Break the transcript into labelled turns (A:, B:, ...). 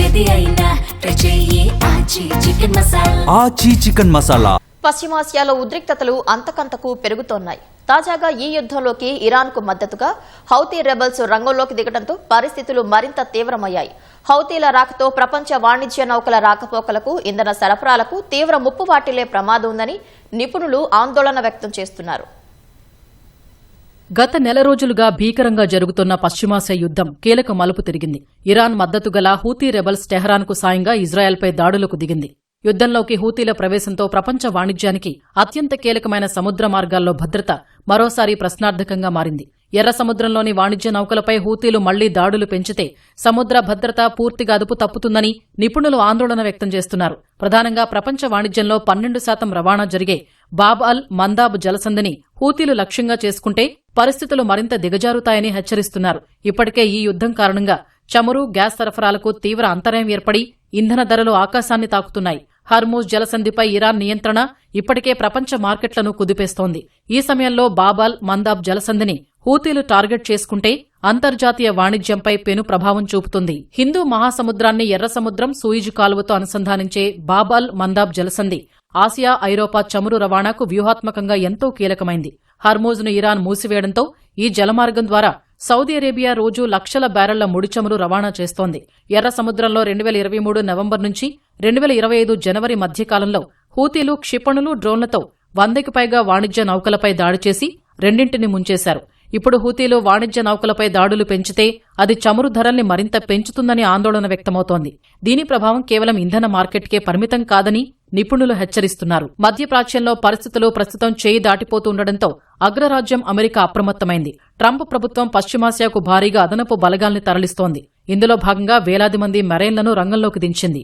A: ఏది అయినా ట్రై చెయ్యి ఆచి చికెన్ మసాలా.
B: ఆచి చికెన్ మసాలా.
C: పశ్చిమాసియాలో ఉద్రిక్తతలు అంతకంతకు పెరుగుతోన్నాయి. తాజాగా ఈ యుద్ధంలోకి ఇరాన్కు మద్దతుగా హౌతీ రెబల్స్ రంగంలోకి దిగడంతో పరిస్థితులు మరింత తీవ్రమయ్యాయి. హౌతీల రాకతో ప్రపంచ వాణిజ్య నౌకల రాకపోకలకు, ఇంధన సరఫరాలకు తీవ్ర ముప్పు వాటిల్లే ప్రమాదం ఉందని నిపుణులు ఆందోళన వ్యక్తం చేస్తున్నారు.
D: గత నెల రోజులుగా భీకరంగా జరుగుతున్న పశ్చిమాసియా యుద్దం కీలక మలుపు తిరిగింది. ఇరాన్ మద్దతు గల హూతీ రెబల్స్ టెహరాన్కు సాయంగా ఇజ్రాయెల్పై దాడులకు దిగింది. యుద్దంలోకి హూతీల ప్రవేశంతో ప్రపంచ వాణిజ్యానికి అత్యంత కీలకమైన సముద్ర మార్గాల్లో భద్రత మరోసారి ప్రశ్నార్థకంగా మారింది. ఎర్ర సముద్రంలోని వాణిజ్య నౌకలపై హూతీలు మళ్లీ దాడులు పెంచితే సముద్ర భద్రత పూర్తిగా అదుపు తప్పుతుందని నిపుణులు ఆందోళన వ్యక్తం చేస్తున్నారు. ప్రధానంగా ప్రపంచ వాణిజ్యంలో 12% రవాణా జరిగే బాబ్ అల్ మందాబ్ జలసంధిని హూతీలు లక్ష్యంగా చేసుకుంటే పరిస్థితులు మరింత దిగజారుతాయని హెచ్చరిస్తున్నారు. ఇప్పటికే ఈ యుద్దం కారణంగా చమురు, గ్యాస్ సరఫరాలకు తీవ్ర అంతరాయం ఏర్పడి ఇంధన ధరలు ఆకాశాన్ని తాకుతున్నాయి. హర్మూజ్ జలసంధిపై ఇరాన్ నియంత్రణ ఇప్పటికే ప్రపంచ మార్కెట్లను కుదిపేస్తోంది. ఈ సమయంలో బాబాల్ మందాబ్ జలసంధిని హూతీలు టార్గెట్ చేసుకుంటే అంతర్జాతీయ వాణిజ్యంపై పెను ప్రభావం చూపుతుంది. హిందూ మహాసముద్రాన్ని ఎర్ర సముద్రం, సూయిజ్ కాలువతో అనుసంధానించే బాబాల్ మందాబ్ జలసంధి ఆసియా, ఐరోపా చమురు రవాణాకు వ్యూహాత్మకంగా ఎంతో కీలకమైంది. హర్మూజ్ను ఇరాన్ మూసివేయడంతో ఈ జలమార్గం ద్వారా సౌదీ అరేబియా రోజూ లక్షల బ్యారెళ్ల ముడి చమురు రవాణా చేస్తోంది. ఎర్ర సముద్రంలో 2023 నవంబర్ నుంచి 2025 జనవరి మధ్యకాలంలో హూతీలు క్షిపణులు, డ్రోన్లతో 100కి పైగా వాణిజ్య నౌకలపై దాడి చేసి రెండింటిని ముంచేశారు. ఇప్పుడు హూతీలు వాణిజ్య నౌకలపై దాడులు పెంచితే అది చమురు ధరల్ని మరింత పెంచుతుందని ఆందోళన వ్యక్తమవుతోంది. దీని ప్రభావం కేవలం ఇంధన మార్కెట్కే పరిమితం కాదని నిపుణులు హెచ్చరిస్తున్నారు. మధ్యప్రాచ్యంలో పరిస్థితులు ప్రస్తుతం చేయి దాటిపోతుండటంతో అగ్రరాజ్యం అమెరికా అప్రమత్తమైంది. ట్రంప్ ప్రభుత్వం పశ్చిమాసియాకు భారీగా అదనపు బలగాల్ని తరలిస్తోంది. ఇందులో భాగంగా వేలాది మంది మెరైన్లను రంగంలోకి దించింది.